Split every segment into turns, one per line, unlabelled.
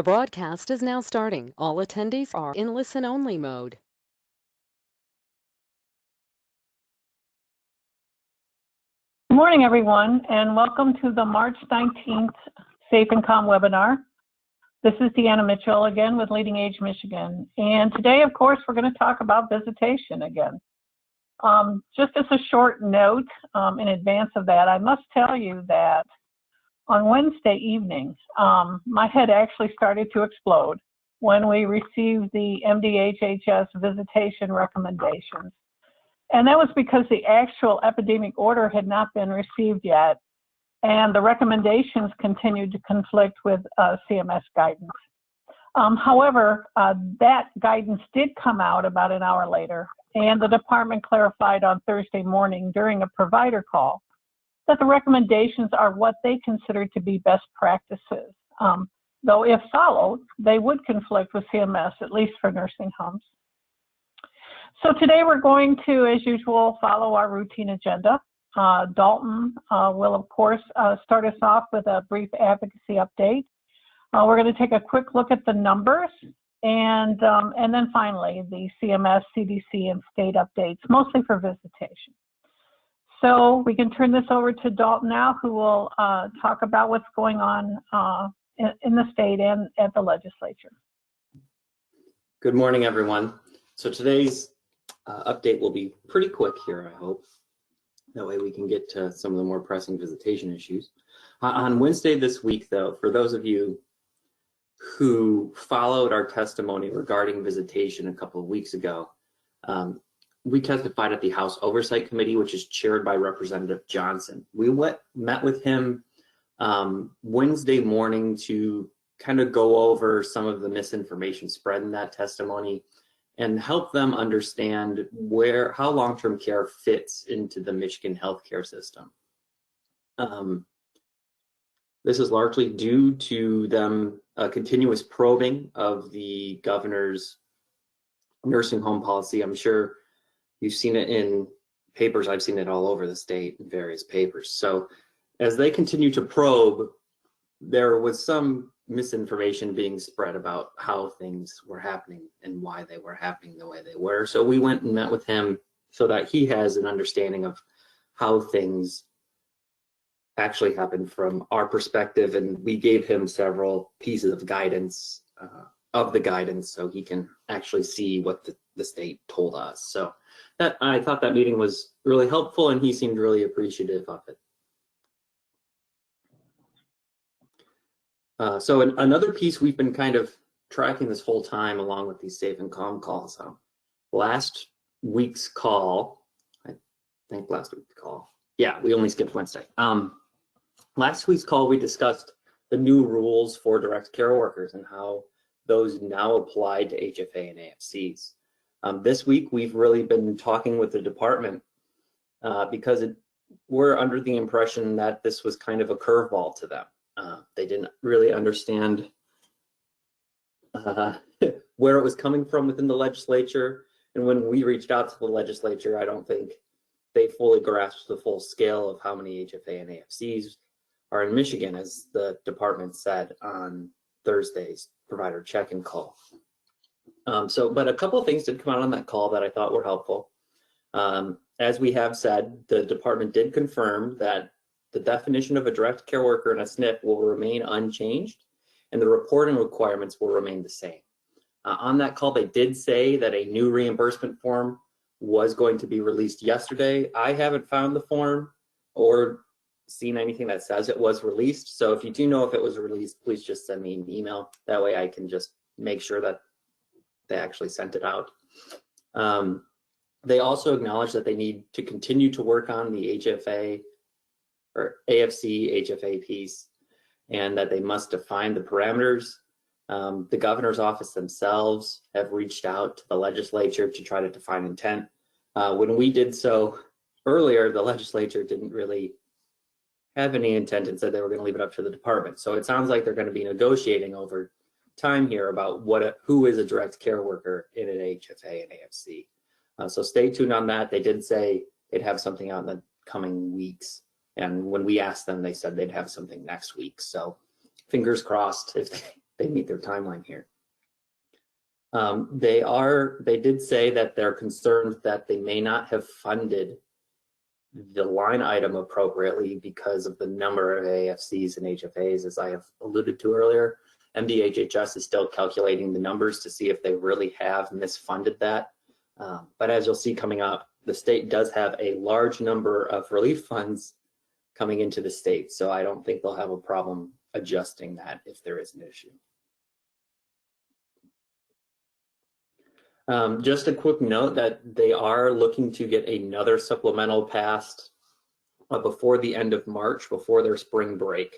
The broadcast is now starting. All attendees are in listen-only mode.
Good morning, everyone, and welcome to the March 19th Safe and Calm webinar. This is Deanna Mitchell again with Leading Age Michigan. And today, of course, we're going to talk about visitation again. Just as a short note in advance of that, I must tell you that on Wednesday evening, my head actually started to explode when we received the MDHHS visitation recommendations. And that was because the actual epidemic order had not been received yet, and the recommendations continued to conflict with CMS guidance. However, that guidance did come out about an hour later, and the department clarified on Thursday morning during a provider call that the recommendations are what they consider to be best practices. Though if followed, they would conflict with CMS, at least for nursing homes. So today we're going to, as usual, follow our routine agenda. Dalton will, of course, start us off with a brief advocacy update. We're going to take a quick look at the numbers, and then finally the CMS, CDC, and state updates, mostly for visitation. So we can turn this over to Dalton now, who will talk about what's going on in the state and at the legislature.
Good morning, everyone. So today's update will be pretty quick here, I hope. That way we can get to some of the more pressing visitation issues. On Wednesday this week, though, for those of you who followed our testimony regarding visitation a couple of weeks ago, we testified at the House Oversight Committee, which is chaired by Representative Johnson. We met with him Wednesday morning to kind of go over some of the misinformation spread in that testimony and help them understand how long-term care fits into the Michigan healthcare system. This is largely due to them continuous probing of the governor's nursing home policy. I'm sure you've seen it in papers. I've seen it all over the state in various papers. So as they continue to probe, there was some misinformation being spread about how things were happening and why they were happening the way they were. So we went and met with him so that he has an understanding of how things actually happened from our perspective, and we gave him several pieces of guidance so he can actually see what the state told us. So I thought that meeting was really helpful, and he seemed really appreciative of it. So another piece we've been kind of tracking this whole time along with these safe and calm calls. Last week's call, I think last week's call, yeah, we only skipped Wednesday. Last week's call, we discussed the new rules for direct care workers and how those now apply to HFA and AFCs. This week, we've really been talking with the department because we're under the impression that this was kind of a curveball to them. They didn't really understand where it was coming from within the legislature. And when we reached out to the legislature, I don't think they fully grasped the full scale of how many HFA and AFCs are in Michigan, as the department said on Thursday's provider check-in call. But a couple of things did come out on that call that I thought were helpful. As we have said, the department did confirm that the definition of a direct care worker in a SNF will remain unchanged, and the reporting requirements will remain the same. On that call, they did say that a new reimbursement form was going to be released yesterday. I haven't found the form or seen anything that says it was released. So if you do know if it was released, please just send me an email. That way I can just make sure that they actually sent it out. They also acknowledge that they need to continue to work on the HFA or AFC HFA piece, and that they must define the parameters. The governor's office themselves have reached out to the legislature to try to define intent. When we did so earlier, the legislature didn't really have any intent and said they were going to leave it up to the department. So it sounds like they're going to be negotiating over time here about who is a direct care worker in an HFA and AFC. So stay tuned on that. They did say they'd have something out in the coming weeks. And when we asked them, they said they'd have something next week. So fingers crossed if they meet their timeline here. They did say that they're concerned that they may not have funded the line item appropriately because of the number of AFCs and HFAs, as I have alluded to earlier. MDHHS is still calculating the numbers to see if they really have misfunded that. But as you'll see coming up, the state does have a large number of relief funds coming into the state, so I don't think they'll have a problem adjusting that if there is an issue. Just a quick note that they are looking to get another supplemental passed before the end of March, before their spring break.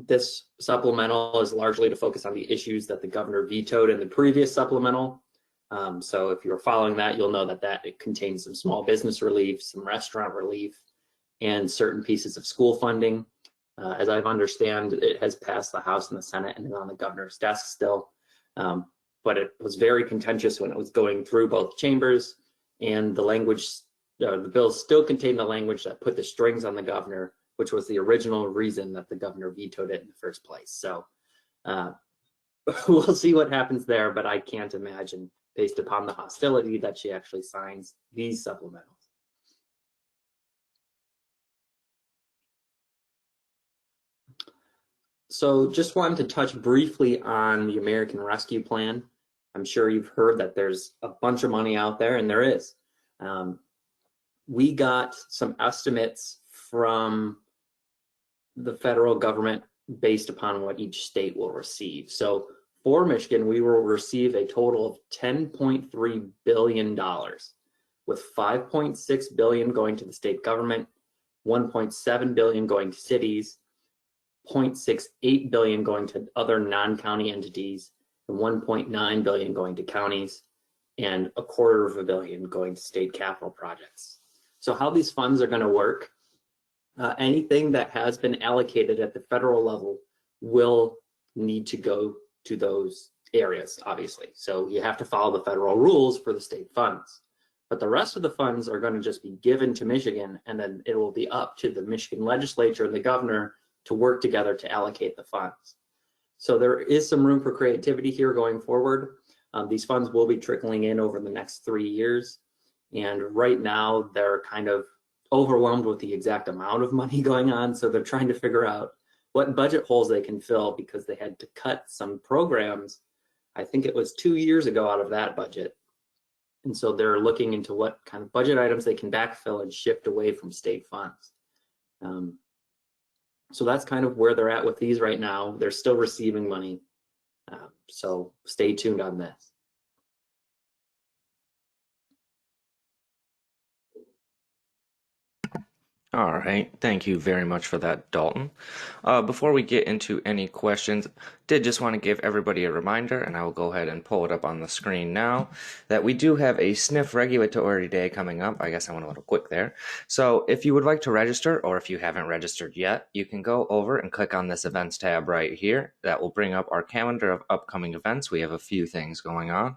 This supplemental is largely to focus on the issues that the governor vetoed in the previous supplemental. So if you're following that, you'll know that it contains some small business relief, some restaurant relief, and certain pieces of school funding. As I understand, it has passed the House and the Senate and is on the governor's desk still. But it was very contentious when it was going through both chambers, and the language, the bill still contained the language that put the strings on the governor, which was the original reason that the governor vetoed it in the first place. So we'll see what happens there, but I can't imagine, based upon the hostility, that she actually signs these supplementals. So just wanted to touch briefly on the American Rescue Plan. I'm sure you've heard that there's a bunch of money out there, and there is. We got some estimates from the federal government based upon what each state will receive. So for Michigan, we will receive a total of $10.3 billion, with $5.6 billion going to the state government, $1.7 billion going to cities, $0.68 billion going to other non-county entities, and $1.9 billion going to counties, and $250 million going to state capital projects. So how these funds are going to work, anything that has been allocated at the federal level will need to go to those areas, obviously. So you have to follow the federal rules for the state funds. But the rest of the funds are going to just be given to Michigan, and then it will be up to the Michigan legislature and the governor to work together to allocate the funds. So there is some room for creativity here going forward. These funds will be trickling in over the next 3 years. And right now they're kind of overwhelmed with the exact amount of money going on. So they're trying to figure out what budget holes they can fill, because they had to cut some programs, I think it was 2 years ago, out of that budget. And so they're looking into what kind of budget items they can backfill and shift away from state funds. So that's kind of where they're at with these right now. They're still receiving money. So stay tuned on this.
All right, thank you very much for that, Dalton. Before we get into any questions, did just want to give everybody a reminder, and I will go ahead and pull it up on the screen now, that we do have a SNF Regulatory Day coming up. I guess I went a little quick there. So if you would like to register, or if you haven't registered yet, you can go over and click on this events tab right here. That will bring up our calendar of upcoming events. We have a few things going on.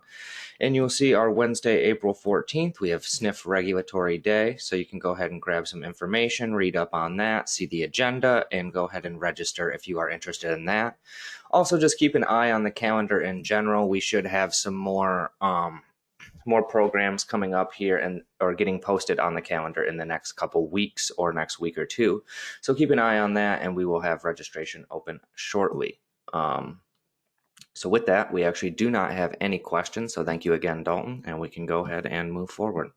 And you'll see our Wednesday, April 14th, we have SNF Regulatory Day. So you can go ahead and grab some information, read up on that, see the agenda, and go ahead and register if you are interested in that. Also, just keep an eye on the calendar in general. We should have some more programs coming up here and or getting posted on the calendar in the next couple weeks or next week or two. So keep an eye on that, and we will have registration open shortly. So with that, we actually do not have any questions. So thank you again, Dalton, and we can go ahead and move forward.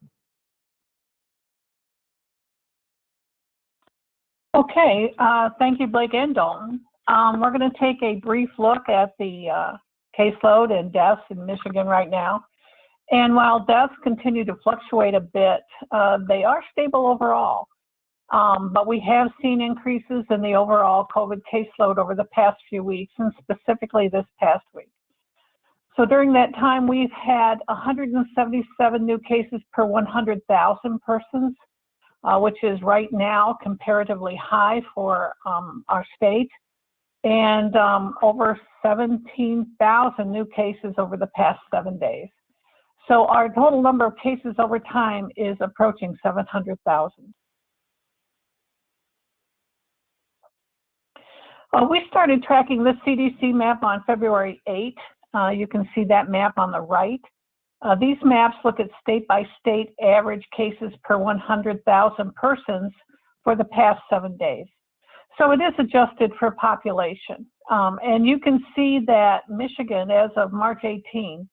Okay, thank you, Blake and Dalton. We're going to take a brief look at the caseload and deaths in Michigan right now. And while deaths continue to fluctuate a bit, they are stable overall. But we have seen increases in the overall COVID caseload over the past few weeks, and specifically this past week. So during that time, we've had 177 new cases per 100,000 persons, which is right now comparatively high for our state, and over 17,000 new cases over the past 7 days. So our total number of cases over time is approaching 700,000. We started tracking this CDC map on February 8. You can see that map on the right. These maps look at state-by-state average cases per 100,000 persons for the past 7 days. So it is adjusted for population. And you can see that Michigan, as of March 18,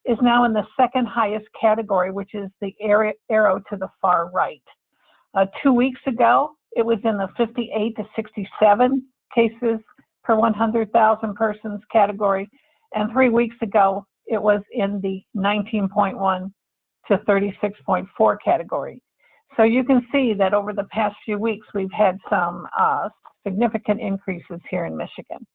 is now in the second highest category, which is the arrow to the far right. 2 weeks ago, it was in the 58 to 67 cases per 100,000 persons category. And 3 weeks ago, it was in the 19.1 to 36.4 category. So you can see that over the past few weeks, we've had some significant increases here in Michigan.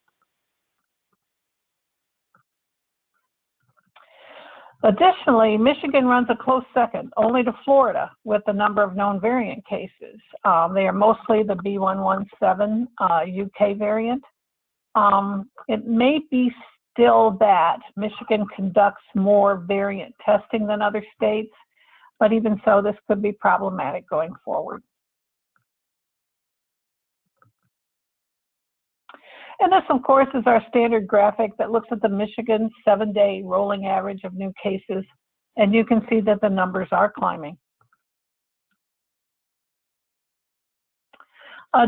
Additionally, Michigan runs a close second, only to Florida, with the number of known variant cases. They are mostly the B117 UK variant. It may be still that Michigan conducts more variant testing than other states, but even so, this could be problematic going forward. And this, of course, is our standard graphic that looks at the Michigan 7-day rolling average of new cases, and you can see that the numbers are climbing.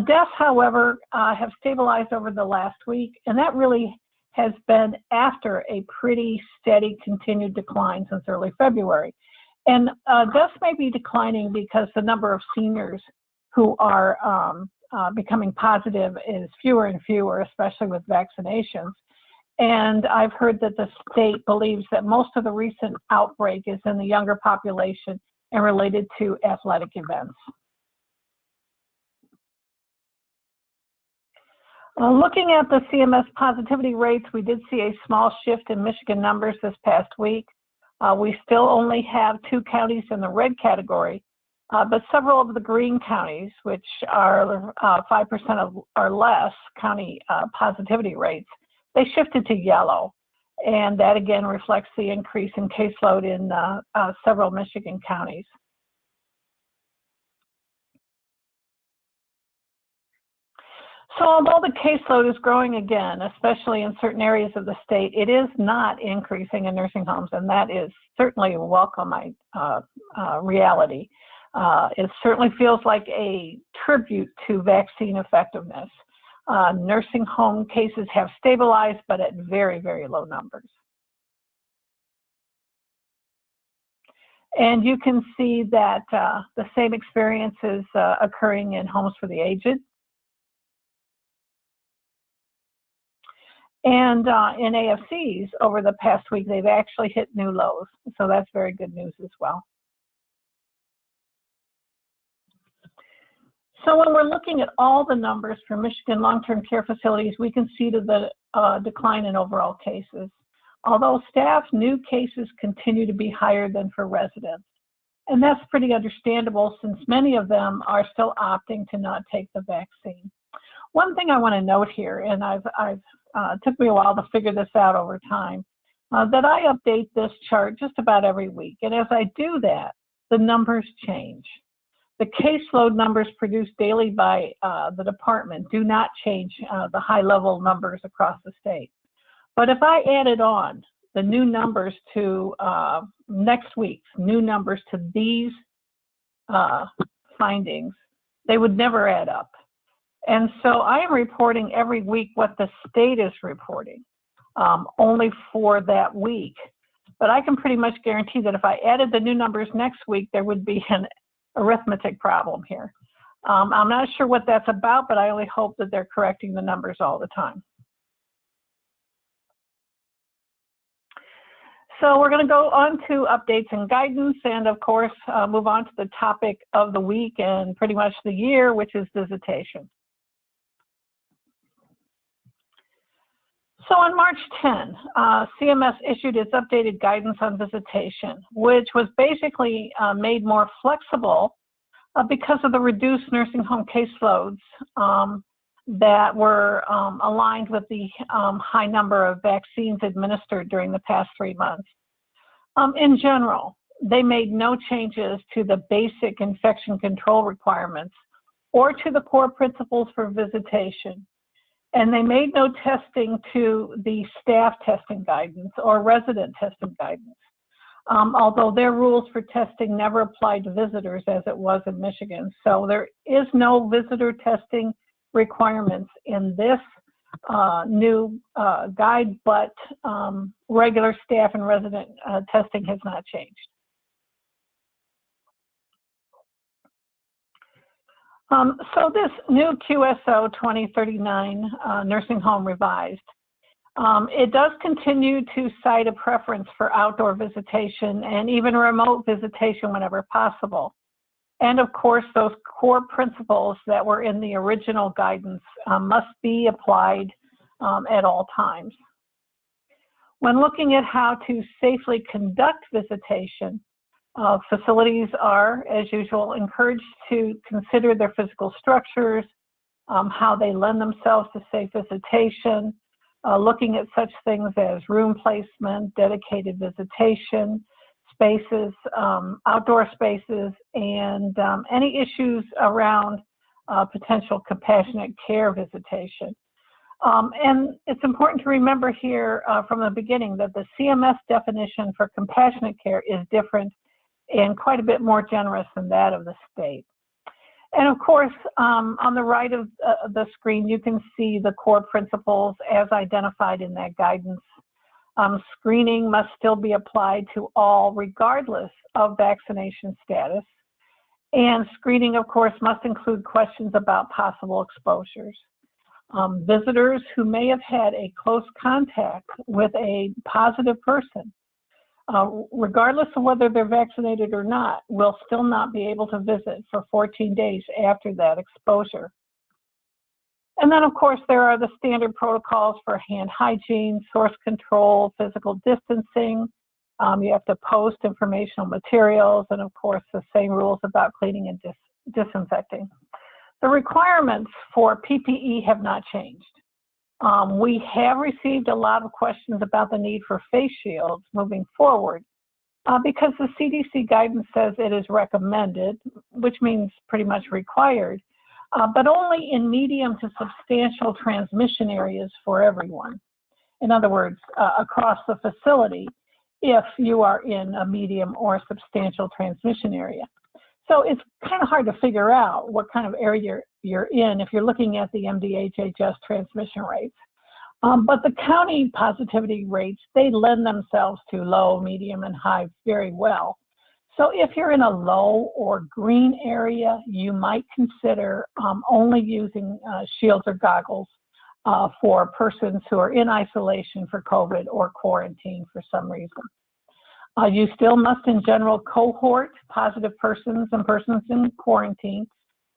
Deaths, however, have stabilized over the last week, and that really has been after a pretty steady continued decline since early February. And deaths may be declining because the number of seniors who are becoming positive is fewer and fewer, especially with vaccinations. And I've heard that the state believes that most of the recent outbreak is in the younger population and related to athletic events. Looking at the CMS positivity rates, we did see a small shift in Michigan numbers this past week. We still only have 2 counties in the red category, but several of the green counties, which are 5% or less county positivity rates, they shifted to yellow. And that again reflects the increase in caseload in several Michigan counties. So although the caseload is growing again, especially in certain areas of the state, it is not increasing in nursing homes, and that is certainly a welcome reality. It certainly feels like a tribute to vaccine effectiveness. Nursing home cases have stabilized, but at very, very low numbers. And you can see that the same experience is occurring in homes for the aged. And in AFCs, over the past week, they've actually hit new lows. So that's very good news as well. So when we're looking at all the numbers for Michigan long-term care facilities, we can see the decline in overall cases. Although staff new cases continue to be higher than for residents. And that's pretty understandable since many of them are still opting to not take the vaccine. One thing I want to note here, and it took me a while to figure this out over time, that I update this chart just about every week. And as I do that, the numbers change. The caseload numbers produced daily by the department do not change the high-level numbers across the state. But if I added on the new numbers to next week's new numbers to these findings, they would never add up. And so I am reporting every week what the state is reporting, only for that week. But I can pretty much guarantee that if I added the new numbers next week, there would be an arithmetic problem here. I'm not sure what that's about, but I only hope that they're correcting the numbers all the time. So we're going to go on to updates and guidance, and of course, move on to the topic of the week and pretty much the year, which is visitation. So on March 10, CMS issued its updated guidance on visitation, which was basically made more flexible because of the reduced nursing home caseloads that were aligned with the high number of vaccines administered during the past 3 months. In general, they made no changes to the basic infection control requirements or to the core principles for visitation. And they made no testing to the staff testing guidance or resident testing guidance, although their rules for testing never applied to visitors as it was in Michigan. So there is no visitor testing requirements in this new guide, but regular staff and resident testing has not changed. So this new QSO 2039 nursing home revised, it does continue to cite a preference for outdoor visitation and even remote visitation whenever possible. And of course, those core principles that were in the original guidance must be applied at all times. When looking at how to safely conduct visitation, facilities are, as usual, encouraged to consider their physical structures, how they lend themselves to safe visitation, looking at such things as room placement, dedicated visitation, spaces, outdoor spaces, and any issues around potential compassionate care visitation. And it's important to remember here from the beginning that the CMS definition for compassionate care is different and quite a bit more generous than that of the state. And of course, on the right of the screen, you can see the core principles as identified in that guidance. Screening must still be applied to all regardless of vaccination status. And screening, of course, must include questions about possible exposures. Visitors who may have had a close contact with a positive person, regardless of whether they're vaccinated or not, will still not be able to visit for 14 days after that exposure. And then, of course, there are the standard protocols for hand hygiene, source control, physical distancing. You have to post informational materials, and of course, the same rules about cleaning and disinfecting. The requirements for PPE have not changed. We have received a lot of questions about the need for face shields moving forward because the CDC guidance says it is recommended, which means pretty much required, but only in medium to substantial transmission areas for everyone. In other words, across the facility, if you are in a medium or substantial transmission area. So it's kind of hard to figure out what kind of area you're in if you're looking at the MDHHS transmission rates. But the county positivity rates, they lend themselves to low, medium, and high very well. So if you're in a low or green area, you might consider only using shields or goggles for persons who are in isolation for COVID or quarantine for some reason. You still must, in general, cohort positive persons and persons in quarantine,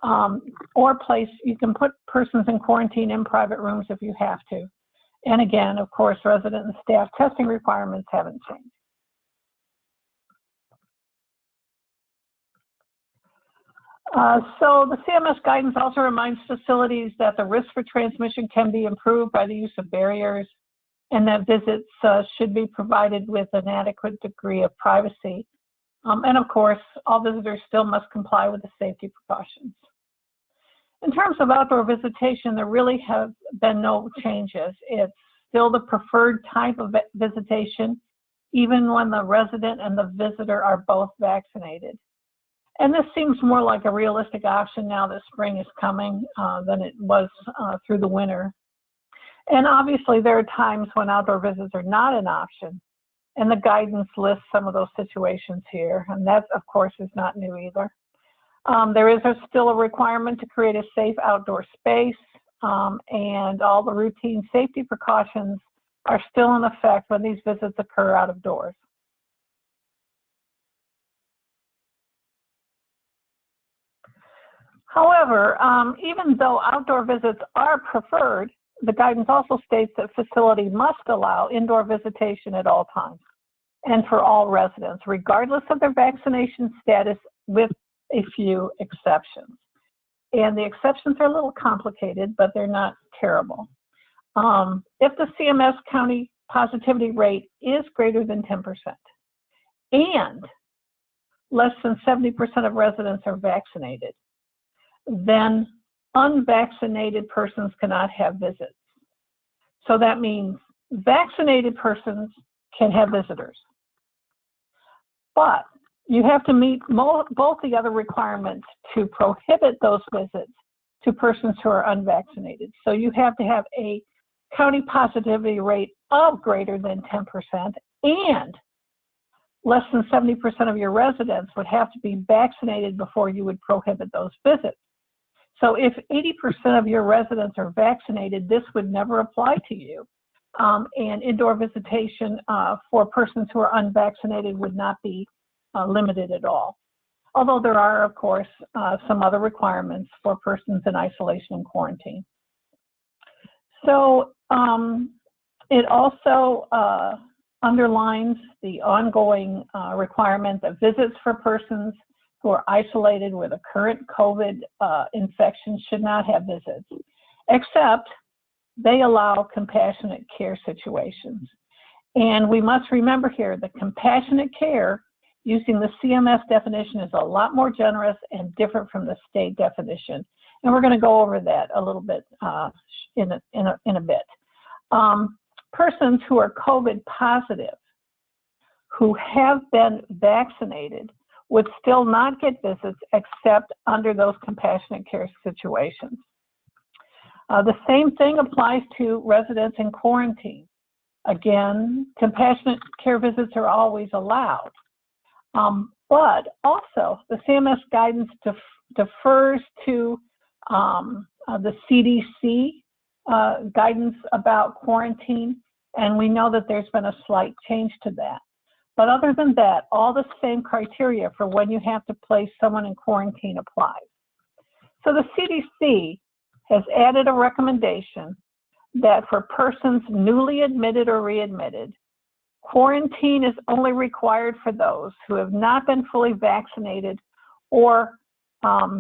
or you can put persons in quarantine in private rooms if you have to. And again, of course, resident and staff testing requirements haven't changed. So the CMS guidance also reminds facilities that the risk for transmission can be improved by the use of barriers, and that visits should be provided with an adequate degree of privacy. And of course, all visitors still must comply with the safety precautions. In terms of outdoor visitation, there really have been no changes. It's still the preferred type of visitation, even when the resident and the visitor are both vaccinated. And this seems more like a realistic option now that spring is coming than it was through the winter. And obviously, there are times when outdoor visits are not an option. And the guidance lists some of those situations here. And that, of course, is not new either. There is still a requirement to create a safe outdoor space. And all the routine safety precautions are still in effect when these visits occur out of doors. However, even though outdoor visits are preferred, the guidance also states that facility must allow indoor visitation at all times and for all residents, regardless of their vaccination status, with a few exceptions. And the exceptions are a little complicated, but they're not terrible. If the CMS county positivity rate is greater than 10% and less than 70% of residents are vaccinated, then unvaccinated persons cannot have visits. So that means vaccinated persons can have visitors. But you have to meet both the other requirements to prohibit those visits to persons who are unvaccinated. So you have to have a county positivity rate of greater than 10%, and less than 70% of your residents would have to be vaccinated before you would prohibit those visits. So if 80% of your residents are vaccinated, this would never apply to you. And indoor visitation for persons who are unvaccinated would not be limited at all. Although there are, of course, some other requirements for persons in isolation and quarantine. So it also underlines the ongoing requirement that visits for persons who are isolated with a current COVID infection should not have visits, except they allow compassionate care situations. And we must remember here that compassionate care using the CMS definition is a lot more generous and different from the state definition. And we're going to go over that a little bit in a bit. Persons who are COVID positive, who have been vaccinated, would still not get visits except under those compassionate care situations. The same thing applies to residents in quarantine. Again, compassionate care visits are always allowed. But also, the CMS guidance defers to the CDC guidance about quarantine, and we know that there's been a slight change to that. But other than that, all the same criteria for when you have to place someone in quarantine applies. So the CDC has added a recommendation that for persons newly admitted or readmitted, quarantine is only required for those who have not been fully vaccinated, or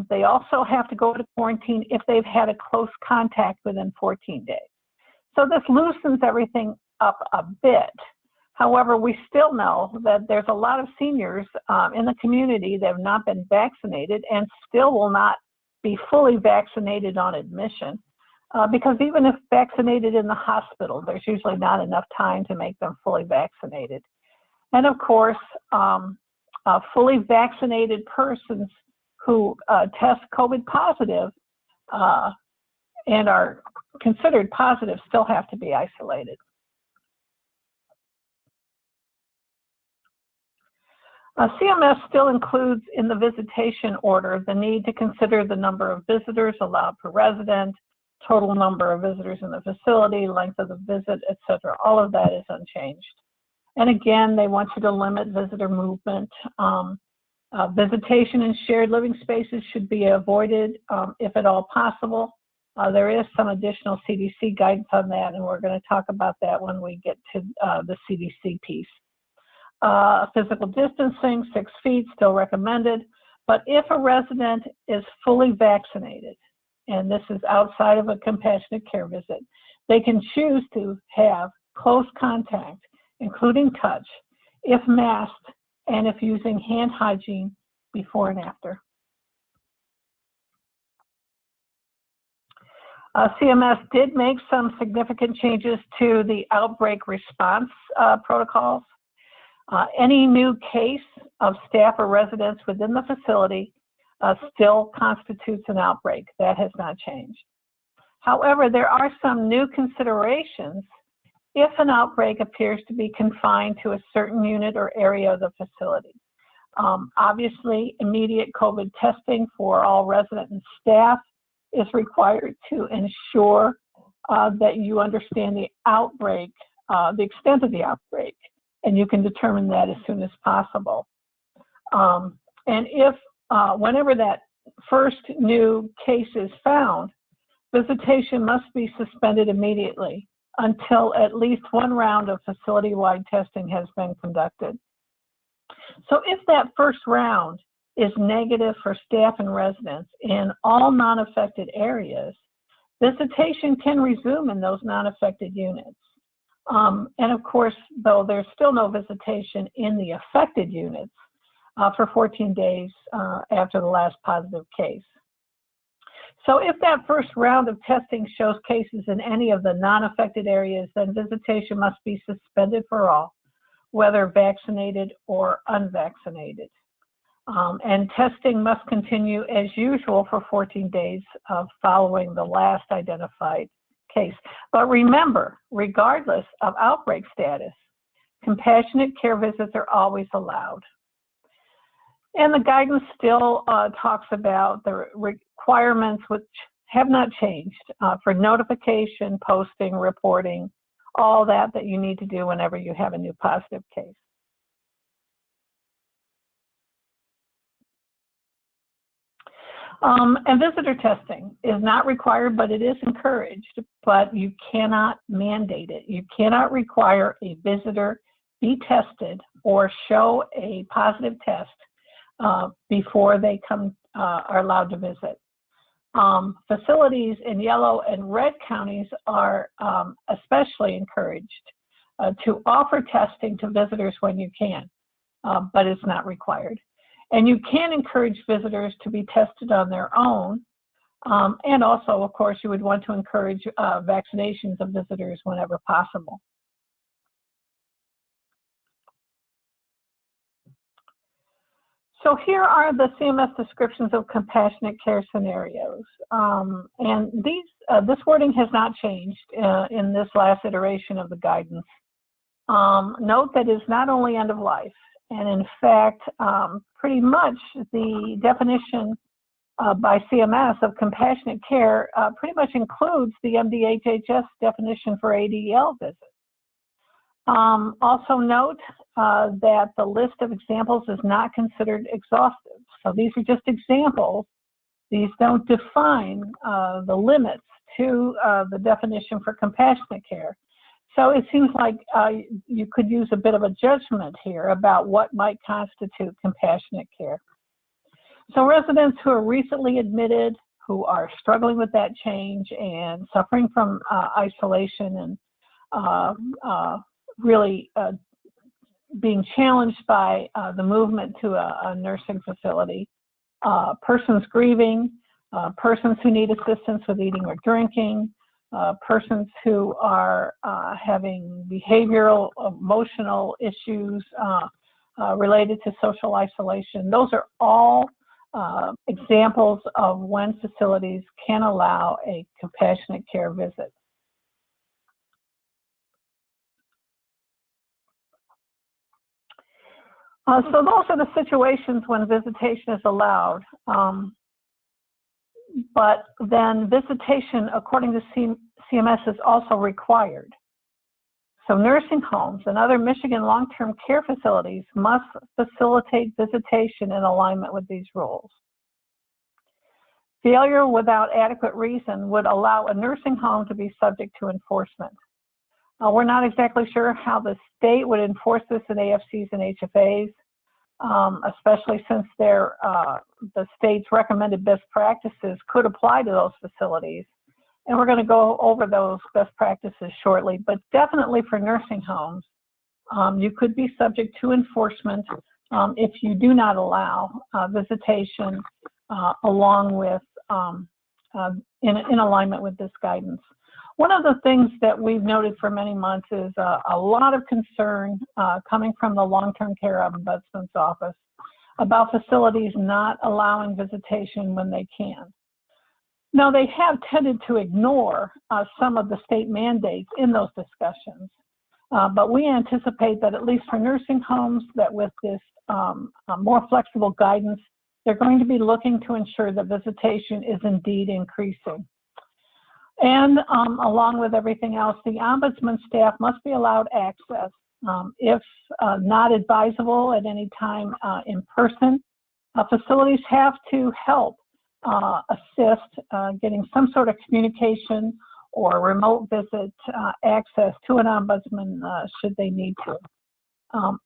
they also have to go to quarantine if they've had a close contact within 14 days. So this loosens everything up a bit. However, we still know that there's a lot of seniors in the community that have not been vaccinated and still will not be fully vaccinated on admission. Because even if vaccinated in the hospital, there's usually not enough time to make them fully vaccinated. And of course, fully vaccinated persons who test COVID positive and are considered positive still have to be isolated. CMS still includes in the visitation order the need to consider the number of visitors allowed per resident, total number of visitors in the facility, length of the visit, etc. All of that is unchanged. And again, they want you to limit visitor movement. Visitation in shared living spaces should be avoided if at all possible. There is some additional CDC guidance on that, and we're going to talk about that when we get to the CDC piece. Physical distancing, 6 feet, still recommended. But if a resident is fully vaccinated, and this is outside of a compassionate care visit, they can choose to have close contact, including touch, if masked and if using hand hygiene before and after. CMS did make some significant changes to the outbreak response protocols. Any new case of staff or residents within the facility still constitutes an outbreak. That has not changed. However, there are some new considerations if an outbreak appears to be confined to a certain unit or area of the facility. Obviously, immediate COVID testing for all residents and staff is required to ensure that you understand the outbreak, the extent of the outbreak, and you can determine that as soon as possible. And if, whenever that first new case is found, visitation must be suspended immediately until at least one round of facility-wide testing has been conducted. So if that first round is negative for staff and residents in all non-affected areas, visitation can resume in those non-affected units. And of course, though, there's still no visitation in the affected units for 14 days after the last positive case. So if that first round of testing shows cases in any of the non-affected areas, then visitation must be suspended for all, whether vaccinated or unvaccinated. And testing must continue as usual for 14 days following the last identified case. But remember, regardless of outbreak status, compassionate care visits are always allowed. And the guidance still talks about the requirements which have not changed for notification, posting, reporting, all that you need to do whenever you have a new positive case. And visitor testing is not required, but it is encouraged, but you cannot mandate it. You cannot require a visitor be tested or show a positive test before they are allowed to visit. Facilities in yellow and red counties are especially encouraged to offer testing to visitors when you can, but it's not required. And you can encourage visitors to be tested on their own. And also, of course, you would want to encourage vaccinations of visitors whenever possible. So here are the CMS descriptions of compassionate care scenarios. And this wording has not changed in this last iteration of the guidance. Note that it's not only end of life, and in fact, pretty much the definition by CMS of compassionate care pretty much includes the MDHHS definition for ADL visits. Also note that the list of examples is not considered exhaustive. So these are just examples. These don't define the limits to the definition for compassionate care. So it seems like you could use a bit of a judgment here about what might constitute compassionate care. So residents who are recently admitted, who are struggling with that change and suffering from isolation and really being challenged by the movement to a nursing facility, persons grieving, persons who need assistance with eating or drinking, persons who are having behavioral, emotional issues related to social isolation. Those are all examples of when facilities can allow a compassionate care visit. So those are the situations when visitation is allowed. But then visitation, according to CMS, is also required. So nursing homes and other Michigan long-term care facilities must facilitate visitation in alignment with these rules. Failure without adequate reason would allow a nursing home to be subject to enforcement. We're not exactly sure how the state would enforce this in AFCs and HFAs, especially since the state's recommended best practices could apply to those facilities. And we're going to go over those best practices shortly, but definitely for nursing homes, you could be subject to enforcement if you do not allow visitation along with, in alignment with this guidance. One of the things that we've noted for many months is a lot of concern coming from the Long-Term Care Ombudsman's office about facilities not allowing visitation when they can. Now, they have tended to ignore some of the state mandates in those discussions, but we anticipate that at least for nursing homes, that with this more flexible guidance, they're going to be looking to ensure that visitation is indeed increasing. And along with everything else, the Ombudsman staff must be allowed access. If not advisable at any time in person, facilities have to help assist getting some sort of communication or remote visit access to an ombudsman should they need to.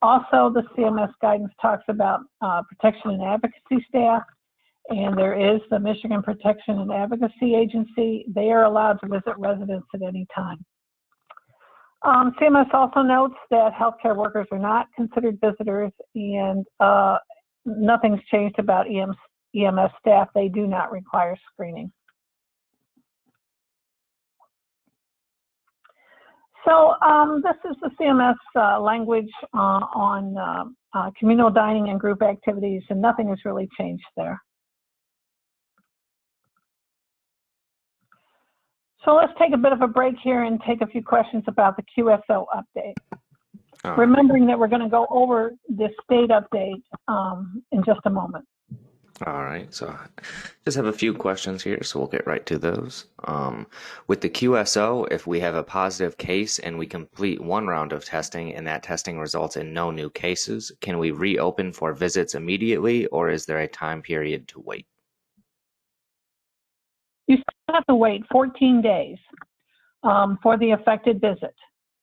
Also, the CMS guidance talks about protection and advocacy staff. And there is the Michigan Protection and Advocacy Agency. They are allowed to visit residents at any time. CMS also notes that healthcare workers are not considered visitors, and nothing's changed about EMS staff. They do not require screening. So this is the CMS language on communal dining and group activities, and nothing has really changed there. So let's take a bit of a break here and take a few questions about the QSO update. Remembering that we're going to go over this state update in just a moment.
All right, so just have a few questions here, so we'll get right to those. With the QSO, if we have a positive case and we complete one round of testing and that testing results in no new cases, can we reopen for visits immediately, or is there a time period to wait?
You still have to wait 14 days for the affected visit.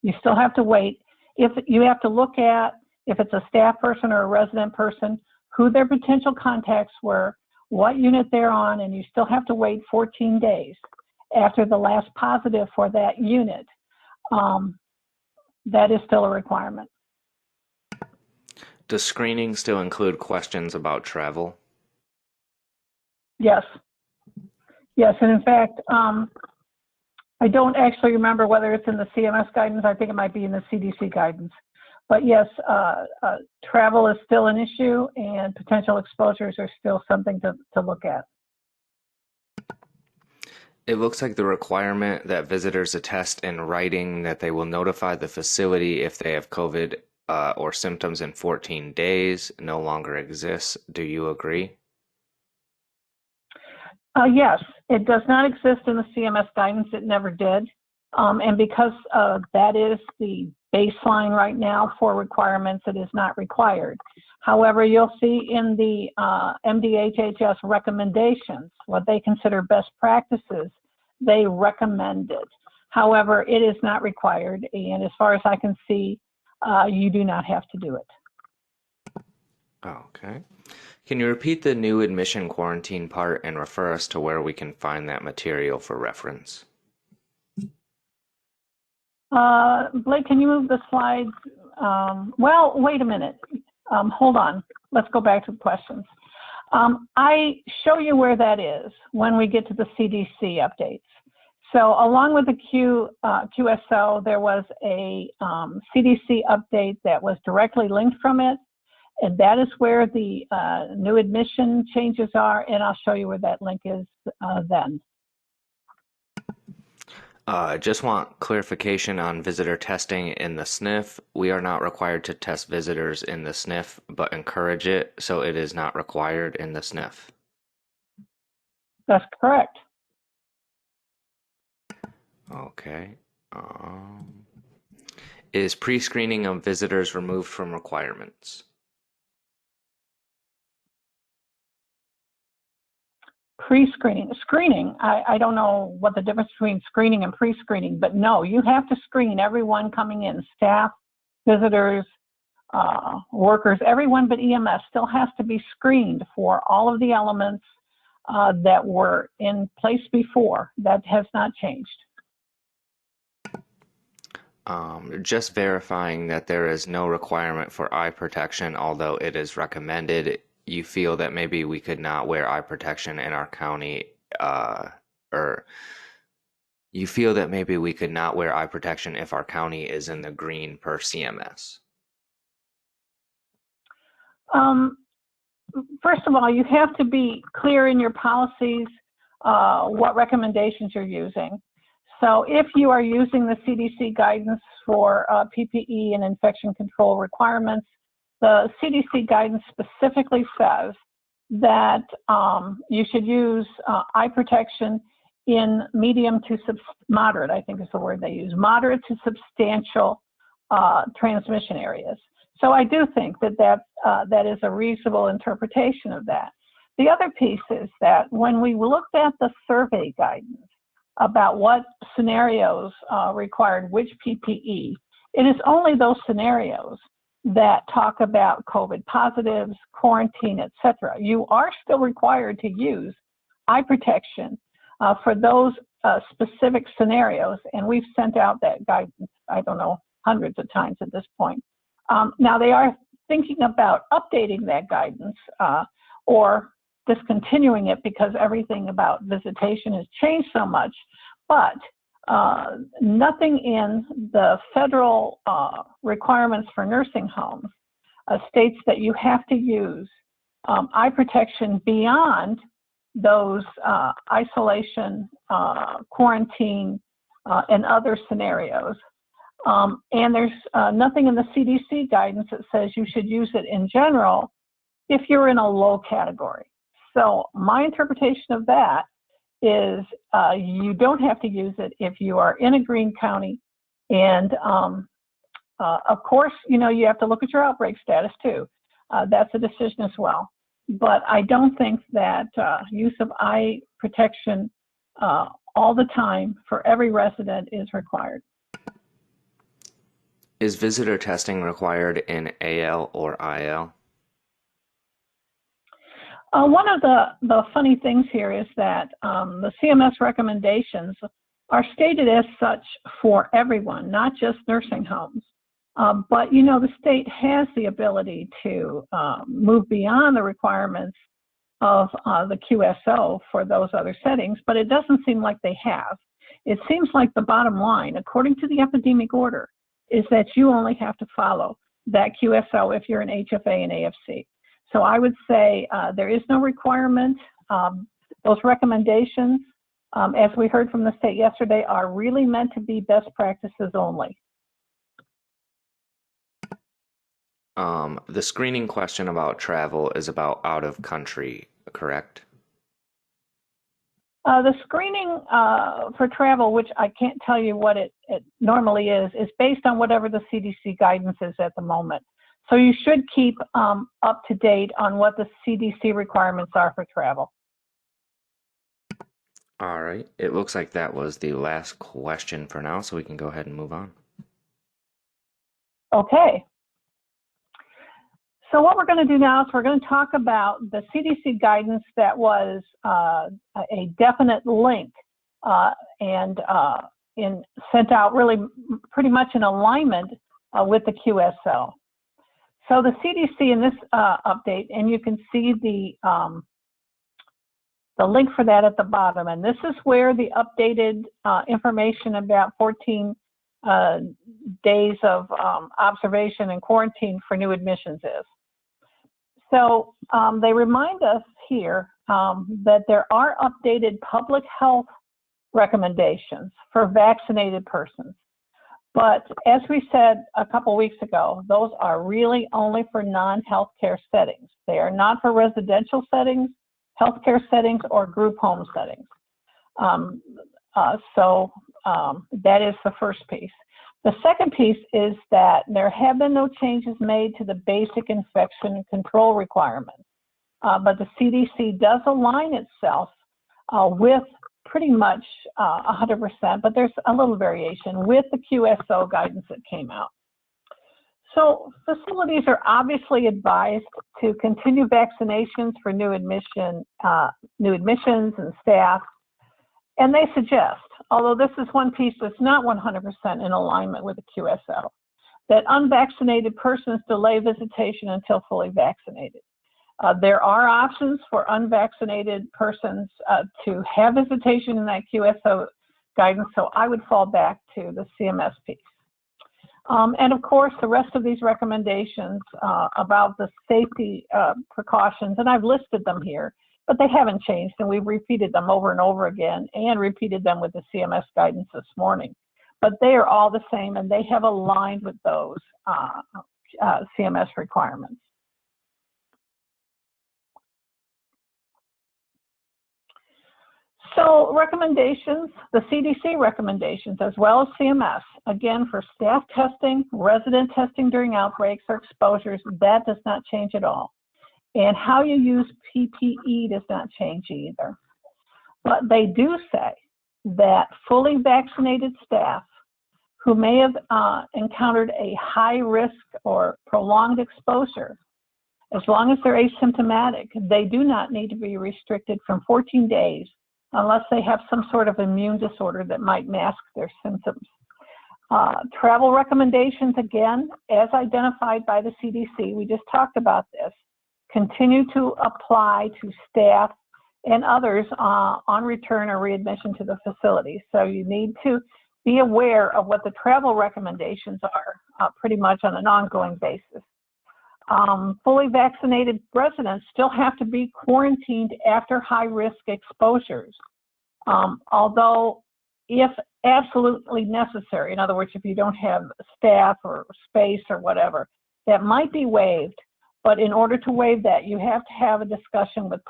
You still have to wait. If you have to look at, if it's a staff person or a resident person, who their potential contacts were, what unit they're on, and you still have to wait 14 days after the last positive for that unit. That is still a requirement.
Does screening still include questions about travel?
Yes. Yes, and in fact, I don't actually remember whether it's in the CMS guidance. I think it might be in the CDC guidance. But yes, travel is still an issue, and potential exposures are still something to look at.
It looks like the requirement that visitors attest in writing that they will notify the facility if they have COVID or symptoms in 14 days no longer exists. Do you agree?
Yes, it does not exist in the CMS guidance. It never did. And because that is the baseline right now for requirements, it is not required. However, you'll see in the MDHHS recommendations, what they consider best practices, they recommend it. However, it is not required, and as far as I can see, you do not have to do it.
Okay. Can you repeat the new admission quarantine part and refer us to where we can find that material for reference?
Blake, can you move the slides? Well, wait a minute. Hold on. Let's go back to the questions. I show you where that is when we get to the CDC updates. So along with the QSO, there was a CDC update that was directly linked from it. And that is where the new admission changes are, and I'll show you where that link is then.
Just want clarification on visitor testing in the SNF. We are not required to test visitors in the SNF, but encourage it, so it is not required in the SNF.
That's correct.
Okay. Is pre-screening of visitors removed from requirements?
Pre-screening. Screening, I don't know what the difference between screening and pre-screening, but no, you have to screen everyone coming in, staff, visitors, workers, everyone but EMS still has to be screened for all of the elements that were in place before. That has not changed.
Just verifying that there is no requirement for eye protection, although it is recommended. You feel that maybe we could not wear eye protection in our county, or you feel that maybe we could not wear eye protection if our county is in the green per CMS?
First of all, you have to be clear in your policies what recommendations you're using. So if you are using the CDC guidance for PPE and infection control requirements, the CDC guidance specifically says that you should use eye protection in medium to moderate, I think is the word they use, moderate to substantial transmission areas. So I do think that that is a reasonable interpretation of that. The other piece is that when we looked at the survey guidance about what scenarios required which PPE, it is only those scenarios that talk about COVID positives, quarantine, etc. You are still required to use eye protection for those specific scenarios, and we've sent out that guidance, I don't know, hundreds of times at this point. Now they are thinking about updating that guidance or discontinuing it because everything about visitation has changed so much, but nothing in the federal requirements for nursing homes states that you have to use eye protection beyond those isolation, quarantine, and other scenarios. And there's nothing in the CDC guidance that says you should use it in general if you're in a low category. So my interpretation of that is you don't have to use it if you are in a green county. And of course, you know, you have to look at your outbreak status too. That's a decision as well. But I don't think that use of eye protection all the time for every resident is required.
Is visitor testing required in AL or IL?
One of the funny things here is that the CMS recommendations are stated as such for everyone, not just nursing homes. But, you know, the state has the ability to move beyond the requirements of the QSO for those other settings, but it doesn't seem like they have. It seems like the bottom line, according to the Epidemic Order, is that you only have to follow that QSO if you're an HFA and AFC. So I would say there is no requirement. Those recommendations, as we heard from the state yesterday, are really meant to be best practices only.
The screening question about travel is about out of country, correct?
The screening for travel, which I can't tell you what it normally is based on whatever the CDC guidance is at the moment. So you should keep up to date on what the CDC requirements are for travel.
All right. It looks like that was the last question for now, so we can go ahead and move on.
Okay. So what we're going to do now is we're going to talk about the CDC guidance that was a definite link and sent out really pretty much in alignment with the QSL. So the CDC in this update, and you can see the link for that at the bottom, and this is where the updated information about 14 days of observation and quarantine for new admissions is. So they remind us here that there are updated public health recommendations for vaccinated persons. But as we said a couple weeks ago, those are really only for non-healthcare settings. They are not for residential settings, healthcare settings, or group home settings. So that is the first piece. The second piece is that there have been no changes made to the basic infection control requirements, but the CDC does align itself with pretty much 100%, but there's a little variation with the QSO guidance that came out. So facilities are obviously advised to continue vaccinations for new admissions and staff, and they suggest, although this is one piece that's not 100% in alignment with the QSO, that unvaccinated persons delay visitation until fully vaccinated. There are options for unvaccinated persons to have visitation in that QSO guidance, so I would fall back to the CMS piece. And of course, the rest of these recommendations about the safety precautions, and I've listed them here, but they haven't changed, and we've repeated them over and over again and repeated them with the CMS guidance this morning. But they are all the same, and they have aligned with those CMS requirements. So recommendations, the CDC recommendations, as well as CMS, again, for staff testing, resident testing during outbreaks or exposures, that does not change at all. And how you use PPE does not change either. But they do say that fully vaccinated staff who may have encountered a high risk or prolonged exposure, as long as they're asymptomatic, they do not need to be restricted from 14 days unless they have some sort of immune disorder that might mask their symptoms. Travel recommendations, again, as identified by the CDC, we just talked about this, continue to apply to staff and others on return or readmission to the facility. So you need to be aware of what the travel recommendations are pretty much on an ongoing basis. Fully vaccinated residents still have to be quarantined after high-risk exposures. Although, if absolutely necessary, in other words, if you don't have staff or space or whatever, that might be waived. But in order to waive that, you have to have a discussion with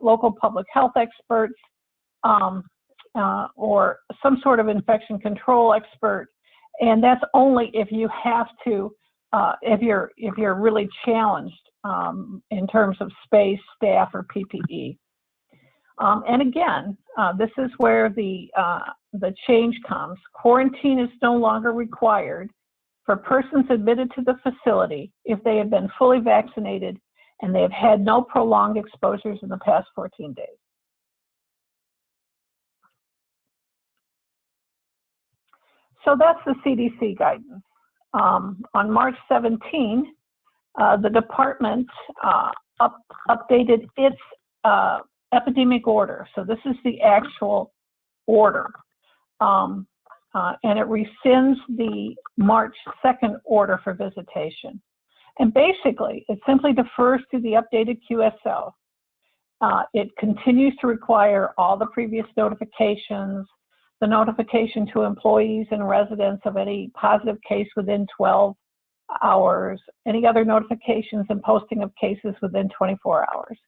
local public health experts or some sort of infection control expert. And that's only if you have to, if you're really challenged in terms of space, staff, or PPE. And again, this is where the change comes. Quarantine is no longer required for persons admitted to the facility if they have been fully vaccinated and they have had no prolonged exposures in the past 14 days. So that's the CDC guidance. On March 17, the department updated its epidemic order. So this is the actual order. And it rescinds the March 2nd order for visitation. And basically, it simply defers to the updated QSL. It continues to require all the previous notifications, the notification to employees and residents of any positive case within 12 hours, any other notifications and posting of cases within 24 hours.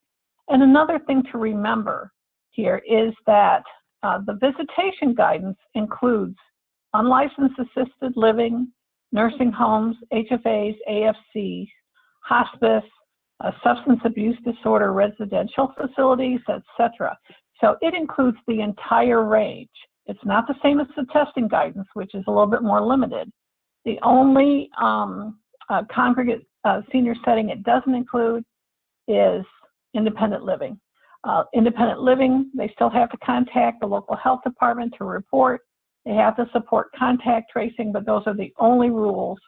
And another thing to remember here is that the visitation guidance includes unlicensed assisted living, nursing homes, HFAs, AFCs, hospice, substance abuse disorder residential facilities, etc. So it includes the entire range. It's not the same as the testing guidance, which is a little bit more limited. The only congregate senior setting it doesn't include is independent living. Independent living, they still have to contact the local health department to report. They have to support contact tracing, but those are the only rules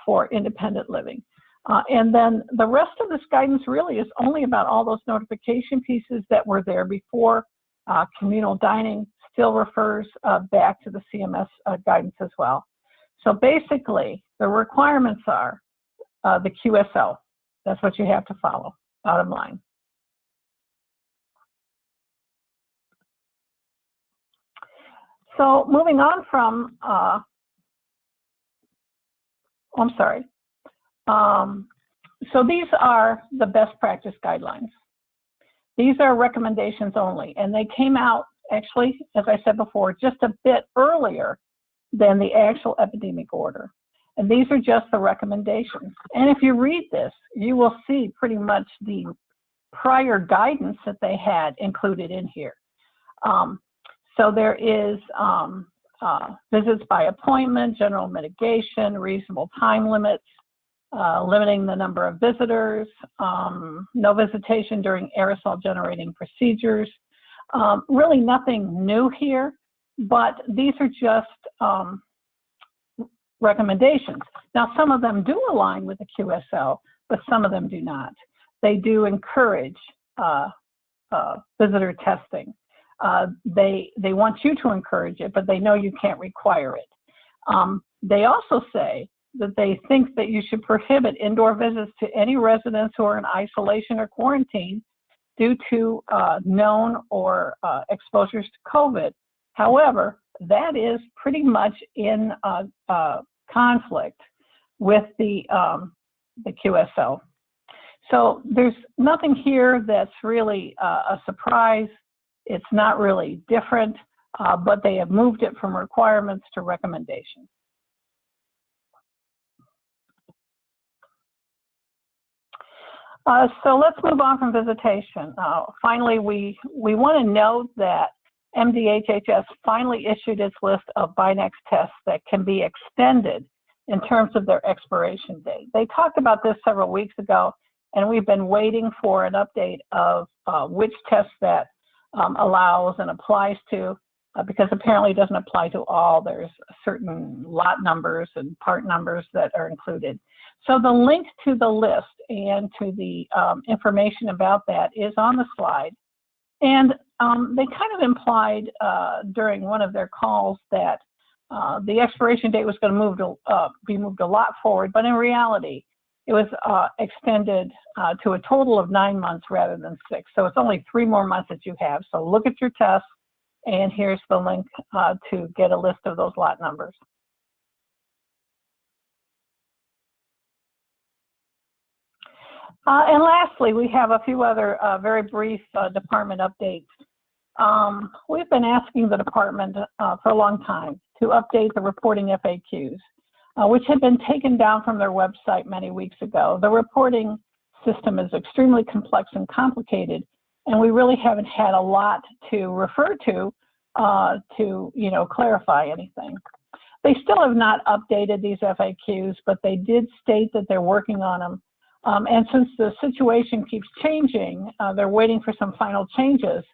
for independent living. And then the rest of this guidance really is only about all those notification pieces that were there before. Communal dining still refers back to the CMS guidance as well. So basically, the requirements are the QSL. That's what you have to follow, bottom line. So moving on from, I'm sorry. So these are the best practice guidelines. These are recommendations only, and they came out actually, as I said before, just a bit earlier than the actual epidemic order. And these are just the recommendations. And if you read this, you will see pretty much the prior guidance that they had included in here. So there is visits by appointment, general mitigation, reasonable time limits, limiting the number of visitors, no visitation during aerosol generating procedures. Really nothing new here, but these are just recommendations. Now, some of them do align with the QSL, but some of them do not. They do encourage visitor testing. They want you to encourage it, but they know you can't require it. They also say that they think that you should prohibit indoor visits to any residents who are in isolation or quarantine due to known or exposures to COVID. However, that is pretty much in conflict with the QSL. So there's nothing here that's really a surprise. It's not really different, but they have moved it from requirements to recommendations. So let's move on from visitation. Finally, we want to note that MDHHS finally issued its list of BinaX tests that can be extended in terms of their expiration date. They talked about this several weeks ago, and we've been waiting for an update of which tests that allows and applies to, because apparently it doesn't apply to all. There's certain lot numbers and part numbers that are included. So the link to the list and to the information about that is on the slide. And they kind of implied during one of their calls that the expiration date was going to be moved a lot forward, but in reality, it was extended to a total of 9 months rather than 6. So it's only 3 more months that you have. So look at your tests, and here's the link to get a list of those lot numbers. And lastly, we have a few other very brief department updates. We've been asking the department for a long time to update the reporting FAQs, which had been taken down from their website many weeks ago. The reporting system is extremely complex and complicated, and we really haven't had a lot to refer to clarify anything. They still have not updated these FAQs, but they did state that they're working on them. And since the situation keeps changing, they're waiting for some final changes.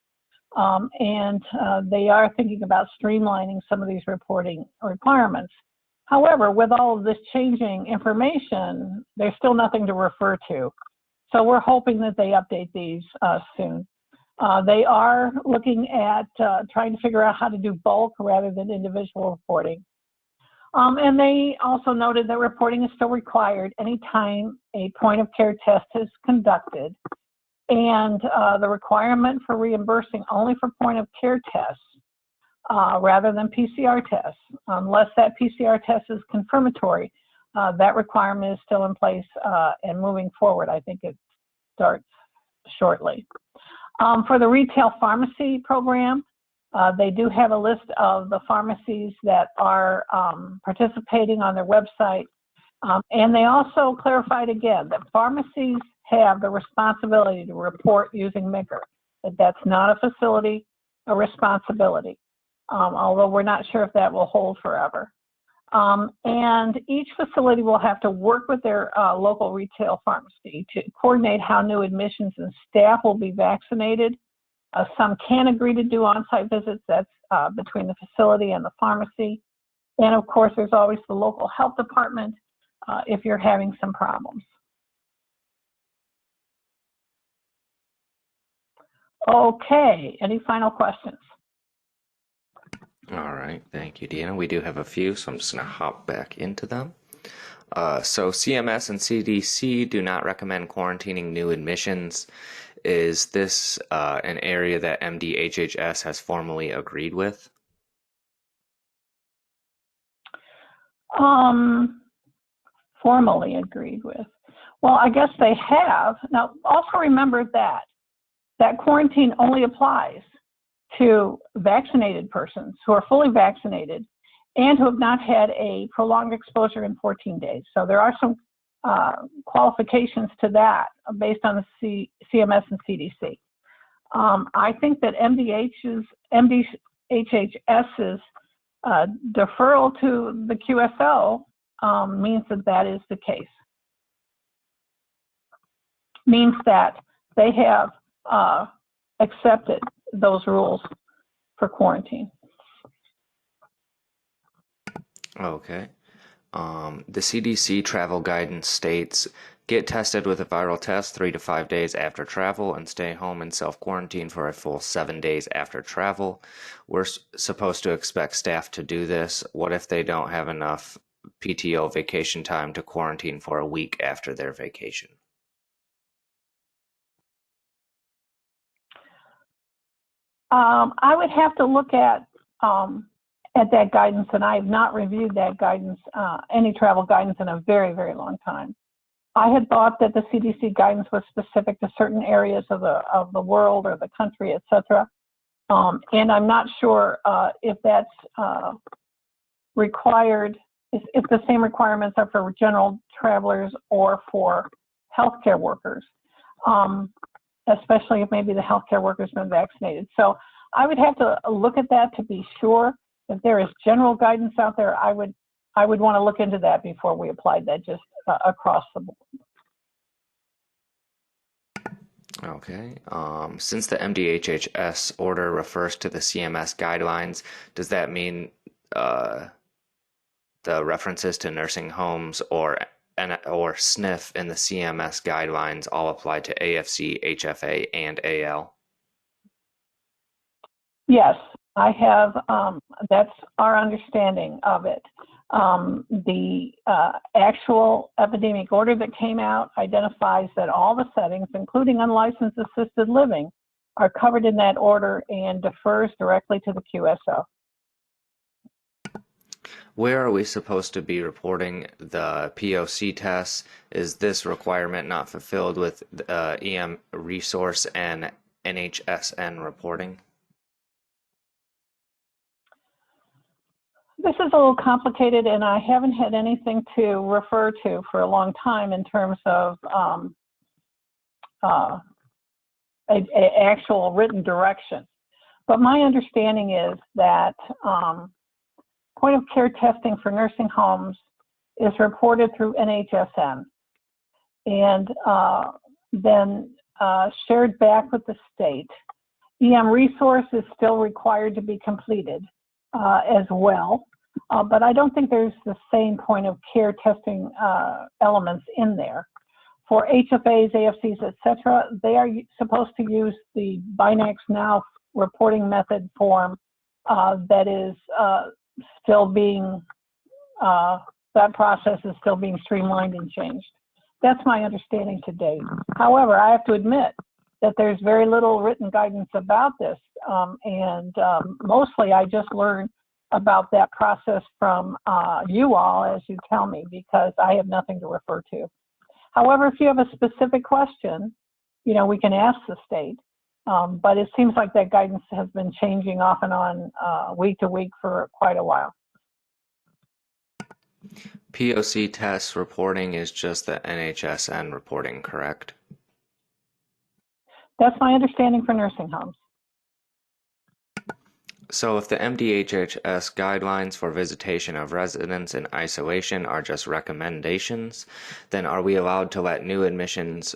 And they are thinking about streamlining some of these reporting requirements. However, with all of this changing information, there's still nothing to refer to. So we're hoping that they update these soon. They are looking at trying to figure out how to do bulk rather than individual reporting. And they also noted that reporting is still required anytime a point of care test is conducted, and the requirement for reimbursing only for point of care tests rather than PCR tests. Unless that PCR test is confirmatory, that requirement is still in place and moving forward. I think it starts shortly. For the retail pharmacy program, they do have a list of the pharmacies that are participating on their website. And they also clarified again that pharmacies have the responsibility to report using MIGR, that that's not a facility, a responsibility, although we're not sure if that will hold forever. And each facility will have to work with their local retail pharmacy to coordinate how new admissions and staff will be vaccinated. Some can agree to do on-site visits. That's between the facility and the pharmacy. And of course, there's always the local health department if you're having some problems. Okay, any final questions?
All right, thank you, Deanna. We do have a few, so I'm just going to hop back into them. So CMS and CDC do not recommend quarantining new admissions. Is this an area that MDHHS has formally agreed with?
Formally agreed with. Well, I guess they have. Now, also remember that quarantine only applies to vaccinated persons who are fully vaccinated and who have not had a prolonged exposure in 14 days. So there are some qualifications to that based on the CMS and CDC. I think that MDHHS's deferral to the QSO means that that is the case. Means that they have accepted those rules for quarantine.
Okay. The CDC travel guidance states, get tested with a viral test 3 to 5 days after travel and stay home and self-quarantine for a full 7 days after travel. We're supposed to expect staff to do this. What if they don't have enough PTO vacation time to quarantine for a week after their vacation?
I would have to look at that guidance, and I have not reviewed that guidance, any travel guidance, in a very, very long time. I had thought that the CDC guidance was specific to certain areas of the world or the country, et cetera. And I'm not sure if that's required, if the same requirements are for general travelers or for healthcare workers, especially if maybe the healthcare workers have been vaccinated. So I would have to look at that to be sure. If there is general guidance out there, I would want to look into that before we applied that just across the board.
Okay. Since the MDHHS order refers to the CMS guidelines, does that mean the references to nursing homes or SNF in the CMS guidelines all apply to AFC, HFA, and AL?
Yes, I have, that's our understanding of it. The actual epidemic order that came out identifies that all the settings, including unlicensed assisted living, are covered in that order and defers directly to the QSO.
Where are we supposed to be reporting the POC tests? Is this requirement not fulfilled with EM resource and NHSN reporting?
This is a little complicated, and I haven't had anything to refer to for a long time in terms of actual written direction. But my understanding is that point of care testing for nursing homes is reported through NHSN and then shared back with the state. EM resource is still required to be completed as well, but I don't think there's the same point of care testing elements in there. For HFAs, AFCs, etc., they are supposed to use the Binax Now reporting method form that is still being, that process is still being streamlined and changed. That's my understanding to date. However, I have to admit that there's very little written guidance about this, and mostly I just learned about that process from you all as you tell me, because I have nothing to refer to. However, if you have a specific question, you know, we can ask the state, but it seems like that guidance has been changing off and on week to week for quite a while.
POC test reporting is just the NHSN reporting, correct?
That's my understanding for nursing homes.
So if the MDHHS guidelines for visitation of residents in isolation are just recommendations, then are we allowed to let new admissions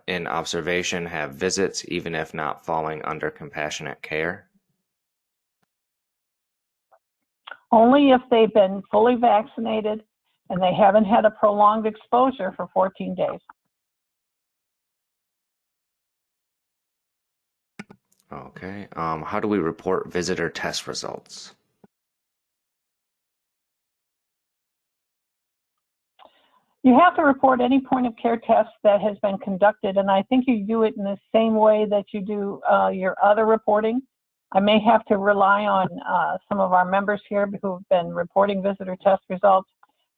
in observation have visits even if not falling under compassionate care?
Only if they've been fully vaccinated and they haven't had a prolonged exposure for 14 days.
Okay. How do we report visitor test results?
You have to report any point of care test that has been conducted, and I think you do it in the same way that you do your other reporting. I may have to rely on some of our members here who have been reporting visitor test results,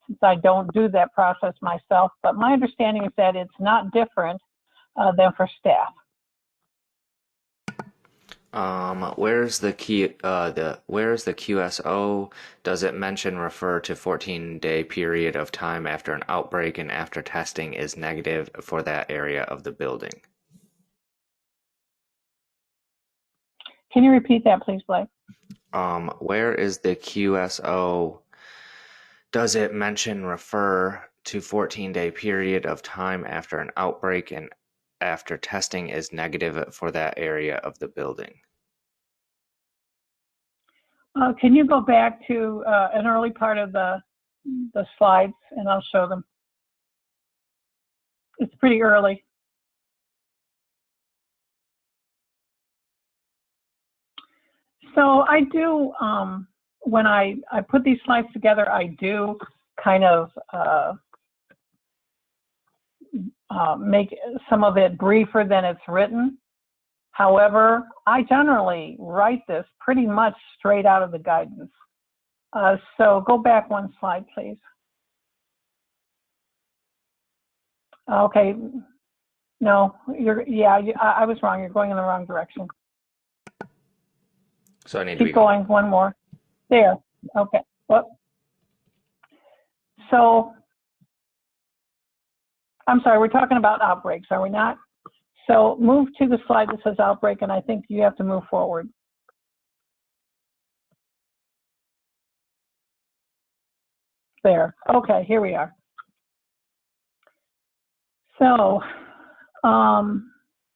since I don't do that process myself, but my understanding is that it's not different than for staff.
Where's the QSO? Does it refer to 14-day period of time after an outbreak and after testing is negative for that area of the building?
Can you repeat that, please, Blake?
Where is the QSO? Does it refer to 14-day period of time after an outbreak and after testing is negative for that area of the building?
Can you go back to an early part of the slides and I'll show them. It's pretty early. So I do, when I put these slides together, I do kind of make some of it briefer than it's written. However, I generally write this pretty much straight out of the guidance. So go back one slide, please. Okay, no, I was wrong. You're going in the wrong direction.
So I need to
keep going, one more. There, okay. Well, so, I'm sorry, we're talking about outbreaks, are we not? So move to the slide that says outbreak, and I think you have to move forward. There, okay, here we are. So,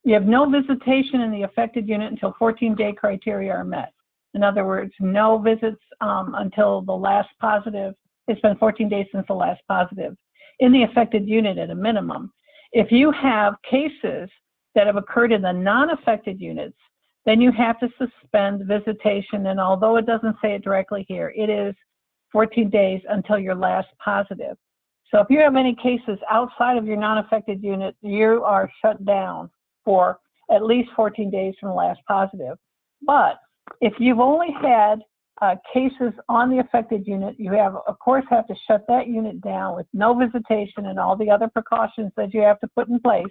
you have no visitation in the affected unit until 14-day criteria are met. In other words, no visits until the last positive. It's been 14 days since the last positive in the affected unit at a minimum. If you have cases that have occurred in the non-affected units, then you have to suspend visitation. And although it doesn't say it directly here, it is 14 days until your last positive. So if you have any cases outside of your non-affected unit, you are shut down for at least 14 days from the last positive. But if you've only had cases on the affected unit, you have, of course, have to shut that unit down with no visitation and all the other precautions that you have to put in place.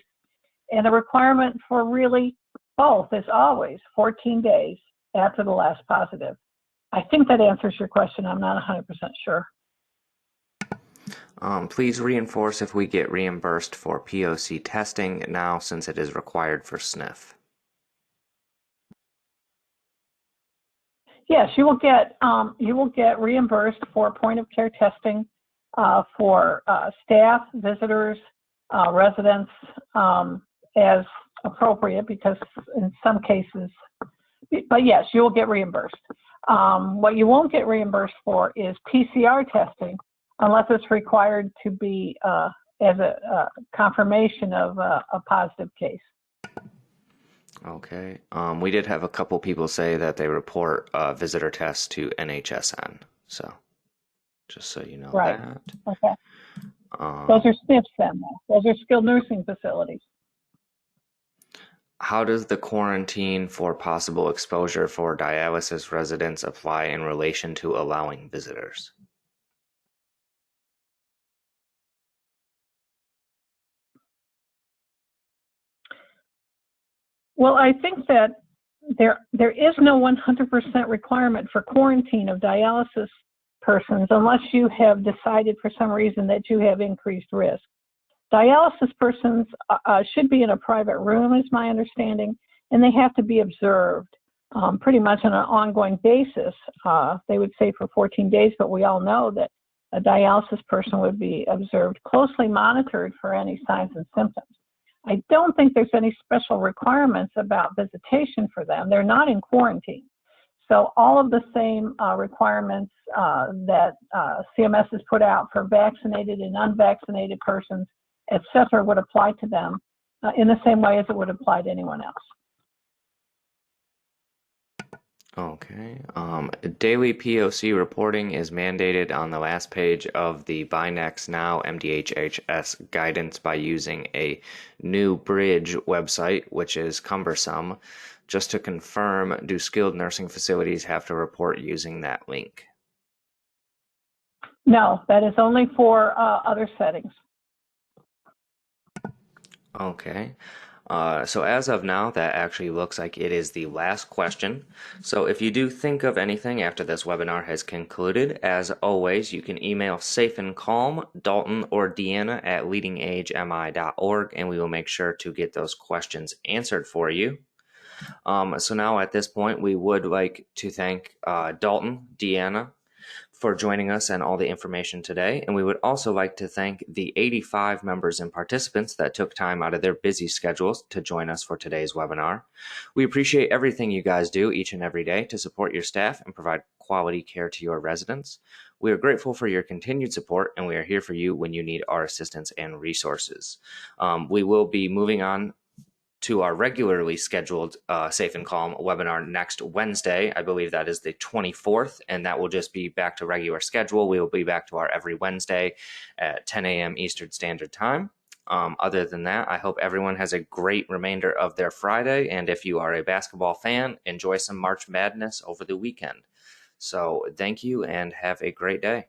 And the requirement for really both is always 14 days after the last positive. I think that answers your question. I'm not 100% sure.
Please reinforce if we get reimbursed for POC testing now, since it is required for SNF.
Yes, you will get reimbursed for point of care testing for staff, visitors, residents, as appropriate, because in some cases, but yes, you will get reimbursed. What you won't get reimbursed for is PCR testing, unless it's required to be as a confirmation of a positive case.
Okay. We did have a couple people say that they report visitor tests to NHSN. So just so you know
Right.
that.
Okay. Those are SNFs then. Those are skilled nursing facilities.
How does the quarantine for possible exposure for dialysis residents apply in relation to allowing visitors?
Well, I think that there is no 100% requirement for quarantine of dialysis persons unless you have decided for some reason that you have increased risk. Dialysis persons should be in a private room, is my understanding, and they have to be observed pretty much on an ongoing basis. They would say for 14 days, but we all know that a dialysis person would be observed, closely monitored for any signs and symptoms. I don't think there's any special requirements about visitation for them. They're not in quarantine. So all of the same requirements that CMS has put out for vaccinated and unvaccinated persons, et cetera, would apply to them in the same way as it would apply to anyone else.
Okay. Daily POC reporting is mandated on the last page of the Binax Now MDHHS guidance by using a new bridge website, which is cumbersome. Just to confirm, do skilled nursing facilities have to report using that link?
No, that is only for other settings.
Okay. So as of now, that actually looks like it is the last question. So if you do think of anything after this webinar has concluded, as always, you can email Safe and Calm, Dalton or Deanna at leadingagemi.org, and we will make sure to get those questions answered for you. So now at this point, we would like to thank Dalton, Deanna, for joining us and all the information today. And we would also like to thank the 85 members and participants that took time out of their busy schedules to join us for today's webinar. We appreciate everything you guys do each and every day to support your staff and provide quality care to your residents. We are grateful for your continued support, and we are here for you when you need our assistance and resources. We will be moving on to our regularly scheduled Safe and Calm webinar next Wednesday. I believe that is the 24th, and that will just be back to regular schedule. We will be back to our every Wednesday at 10 a.m. Eastern Standard Time. Other than that, I hope everyone has a great remainder of their Friday, and if you are a basketball fan, enjoy some March Madness over the weekend. So thank you, and have a great day.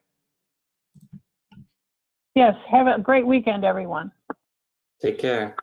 Yes, have a great weekend, everyone.
Take care.